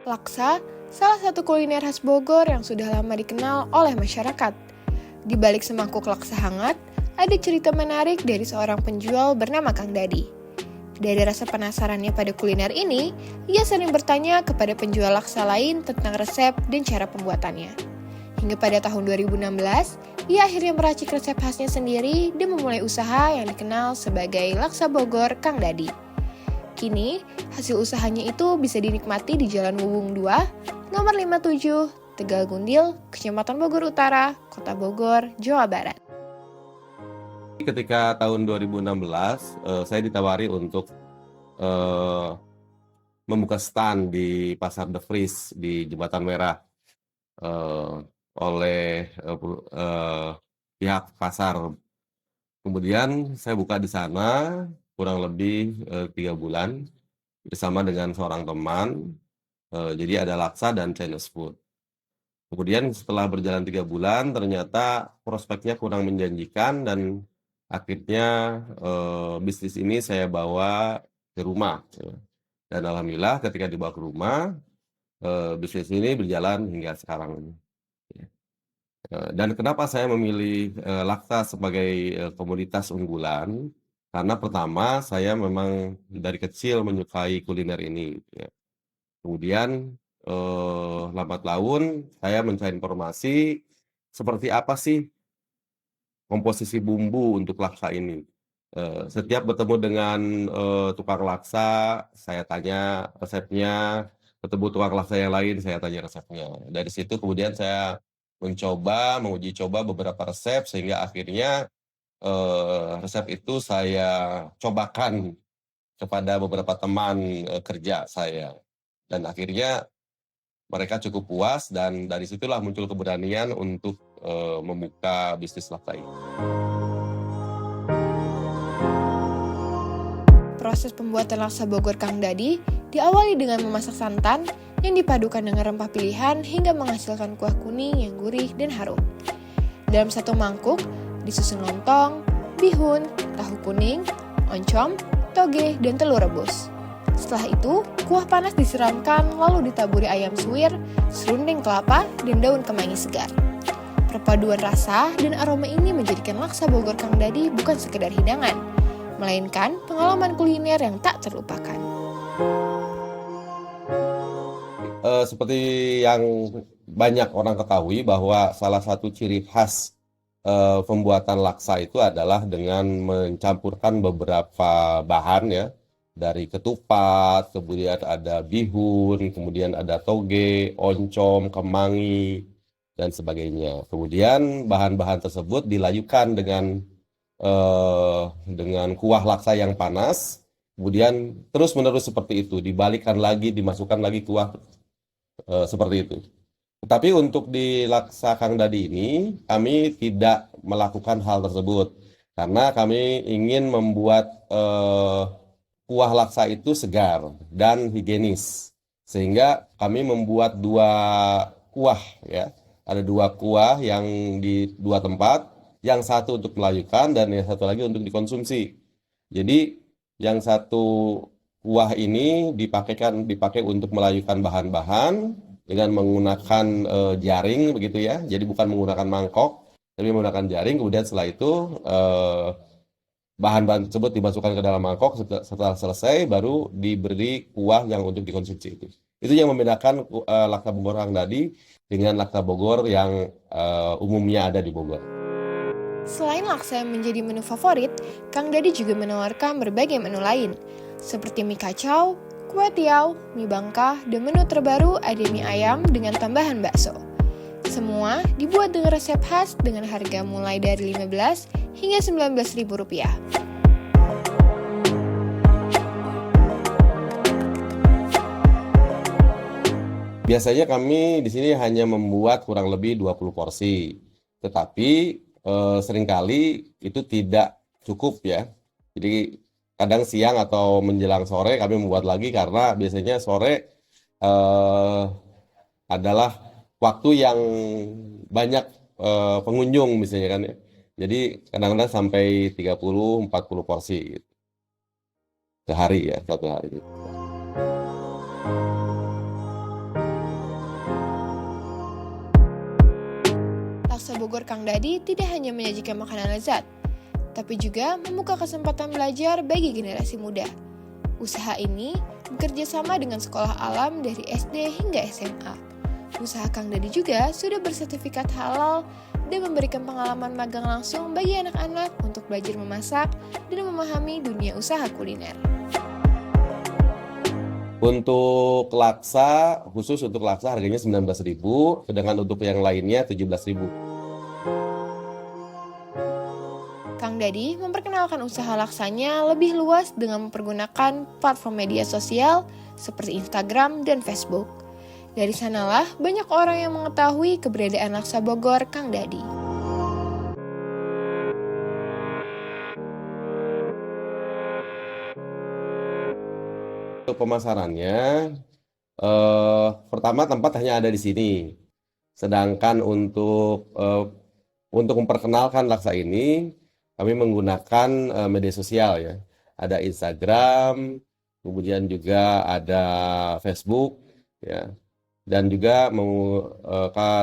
Laksa, salah satu kuliner khas Bogor yang sudah lama dikenal oleh masyarakat. Di balik semangkuk laksa hangat, ada cerita menarik dari seorang penjual bernama Kang Dadi. Dari rasa penasarannya pada kuliner ini, ia sering bertanya kepada penjual laksa lain tentang resep dan cara pembuatannya. Hingga pada tahun 2016, ia akhirnya meracik resep khasnya sendiri dan memulai usaha yang dikenal sebagai Laksa Bogor Kang Dadi. Kini, hasil usahanya itu bisa dinikmati di Jalan Wubung 2, nomor 57, Tegal Gundil, Kecamatan Bogor Utara, Kota Bogor, Jawa Barat. Ketika tahun 2016, saya ditawari untuk membuka stand di Pasar The Freeze di Jembatan Merah oleh pihak pasar. Kemudian saya buka di sana kurang lebih 3 bulan bersama dengan seorang teman. Jadi ada laksa dan Chinese food. Kemudian setelah berjalan 3 bulan, ternyata prospeknya kurang menjanjikan dan akhirnya bisnis ini saya bawa ke rumah. Dan alhamdulillah ketika dibawa ke rumah, bisnis ini berjalan hingga sekarang ini. Dan kenapa saya memilih laksa sebagai komoditas unggulan? Karena pertama, saya memang dari kecil menyukai kuliner ini. Kemudian lambat laun saya mencari informasi seperti apa sih komposisi bumbu untuk laksa ini. Setiap bertemu dengan tukang laksa, saya tanya resepnya, ketemu tukang laksa yang lain, saya tanya resepnya. Dari situ kemudian saya menguji coba beberapa resep sehingga akhirnya resep itu saya cobakan kepada beberapa teman kerja saya. Dan akhirnya mereka cukup puas dan dari situlah muncul keberanian untuk membuka bisnis laksa ini. Proses pembuatan laksa Bogor Kang Dadi diawali dengan memasak santan yang dipadukan dengan rempah pilihan hingga menghasilkan kuah kuning yang gurih dan harum. Dalam satu mangkuk disusun lontong, bihun, tahu kuning, oncom, toge, dan telur rebus. Setelah itu, kuah panas disiramkan lalu ditaburi ayam suwir, serunding kelapa, dan daun kemangi segar. Perpaduan rasa dan aroma ini menjadikan laksa Bogor Kang Dadi bukan sekedar hidangan, melainkan pengalaman kuliner yang tak terlupakan. Seperti yang banyak orang ketahui bahwa salah satu ciri khas pembuatan laksa itu adalah dengan mencampurkan beberapa bahan ya, dari ketupat, kemudian ada bihun, kemudian ada toge, oncom, kemangi, dan sebagainya. Kemudian bahan-bahan tersebut dilayukan dengan kuah laksa yang panas, kemudian terus-menerus seperti itu, dibalikkan lagi, dimasukkan lagi kuah seperti itu. Tetapi untuk di laksa Kang Dadi ini, kami tidak melakukan hal tersebut, karena kami ingin membuat kuah laksa itu segar dan higienis, sehingga kami membuat 2 kuah ya. Ada 2 kuah yang di 2 tempat, yang satu untuk melayukan dan yang satu lagi untuk dikonsumsi. Jadi yang satu kuah ini dipakai untuk melayukan bahan-bahan dengan menggunakan jaring begitu ya. Jadi bukan menggunakan mangkok, tapi menggunakan jaring. Kemudian setelah itu bahan-bahan tersebut dimasukkan ke dalam mangkok, setelah selesai baru diberi kuah yang untuk dikonsumsi itu. Itu yang membedakan laksa Bogor Kang Dadi dengan laksa Bogor yang umumnya ada di Bogor. Selain laksa yang menjadi menu favorit, Kang Dadi juga menawarkan berbagai menu lain, seperti mie kacau, kue tiaw, mie bangka, dan menu terbaru ada mie ayam dengan tambahan bakso. Semua dibuat dengan resep khas dengan harga mulai dari Rp15.000 hingga Rp19.000. Biasanya kami di sini hanya membuat kurang lebih 20 porsi. Tetapi seringkali itu tidak cukup ya. Jadi kadang siang atau menjelang sore kami membuat lagi karena biasanya sore adalah waktu yang banyak pengunjung misalnya kan ya. Jadi kadang-kadang sampai 30-40 porsi gitu. Sehari ya, satu hari. Bogor Kang Dadi tidak hanya menyajikan makanan lezat, tapi juga membuka kesempatan belajar bagi generasi muda. Usaha ini bekerja sama dengan sekolah alam dari SD hingga SMA. Usaha Kang Dadi juga sudah bersertifikat halal dan memberikan pengalaman magang langsung bagi anak-anak untuk belajar memasak dan memahami dunia usaha kuliner. Untuk laksa, khusus untuk laksa harganya 19.000, sedangkan untuk yang lainnya 17.000. Kang Dadi memperkenalkan usaha laksanya lebih luas dengan mempergunakan platform media sosial seperti Instagram dan Facebook. Dari sanalah banyak orang yang mengetahui keberadaan laksa Bogor Kang Dadi. Untuk pemasarannya, pertama tempat hanya ada di sini. Sedangkan untuk memperkenalkan laksa ini, kami menggunakan media sosial ya. Ada Instagram, kemudian juga ada Facebook, ya. Dan juga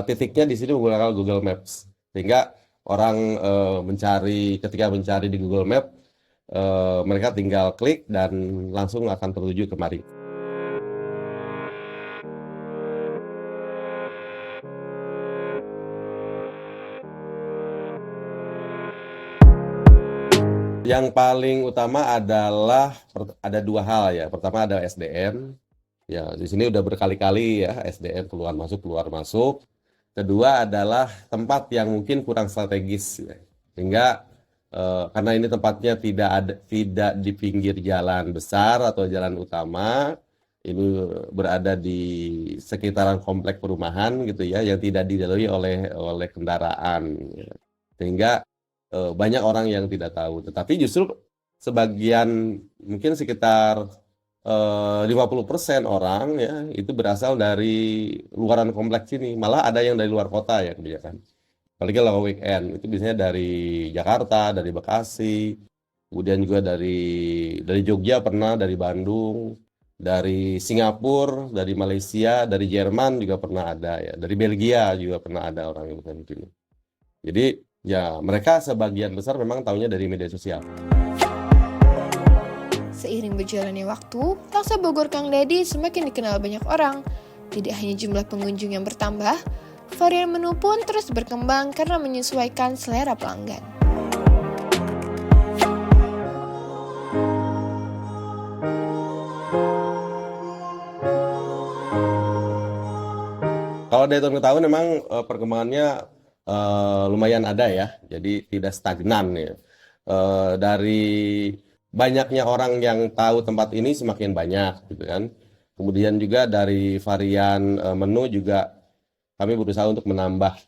titiknya di sini menggunakan Google Maps, sehingga orang ketika mencari di Google Maps, mereka tinggal klik dan langsung akan tertuju kemari. Yang paling utama adalah ada dua hal ya. Pertama ada SDM. Ya, di sini udah berkali-kali ya SDM keluar masuk. Kedua adalah tempat yang mungkin kurang strategis ya. Sehingga karena ini tempatnya tidak di pinggir jalan besar atau jalan utama, ini berada di sekitaran komplek perumahan gitu ya, yang tidak dilalui oleh kendaraan ya. Sehingga banyak orang yang tidak tahu, tetapi justru sebagian, mungkin sekitar 50% orang ya itu berasal dari luaran kompleks ini, malah ada yang dari luar kota ya kebanyakan. Apalagi kalau weekend itu biasanya dari Jakarta, dari Bekasi, kemudian juga dari Jogja pernah, dari Bandung, dari Singapura, dari Malaysia, dari Jerman juga pernah ada ya, dari Belgia juga pernah ada orang yang bukan sini. Jadi ya mereka sebagian besar memang tahunya dari media sosial. Seiring berjalannya waktu, laksa Bogor Kang Dadi semakin dikenal banyak orang. Tidak hanya jumlah pengunjung yang bertambah, varian menu pun terus berkembang karena menyesuaikan selera pelanggan. Kalau dari tahun ke tahun memang perkembangannya lumayan ada ya, jadi tidak stagnan ya. Dari banyaknya orang yang tahu tempat ini semakin banyak gitu kan. Kemudian juga dari varian menu juga kami berusaha untuk menambah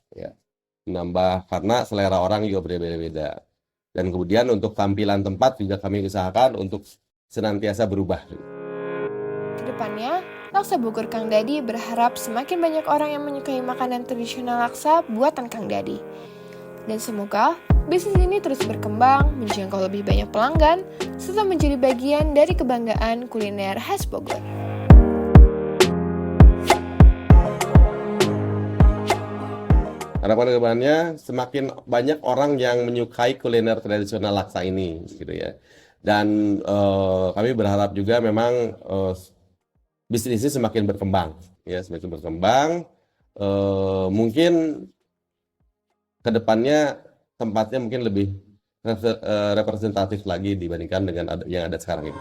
karena selera orang juga berbeda-beda. Dan kemudian untuk tampilan tempat juga kami usahakan untuk senantiasa berubah. Kedepannya, laksa Bogor Kang Dadi berharap semakin banyak orang yang menyukai makanan tradisional laksa buatan Kang Dadi. Dan semoga bisnis ini terus berkembang, menjangkau lebih banyak pelanggan, serta menjadi bagian dari kebanggaan kuliner khas Bogor. Harapan kedepannya semakin banyak orang yang menyukai kuliner tradisional laksa ini, gitu ya. Dan kami berharap juga memang bisnis ini semakin berkembang, ya, mungkin kedepannya tempatnya mungkin lebih representatif lagi dibandingkan dengan yang ada sekarang ini.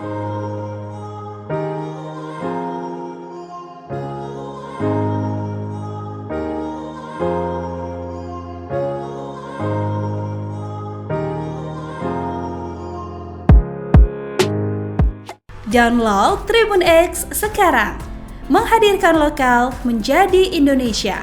Download Tribun X sekarang, menghadirkan lokal menjadi Indonesia.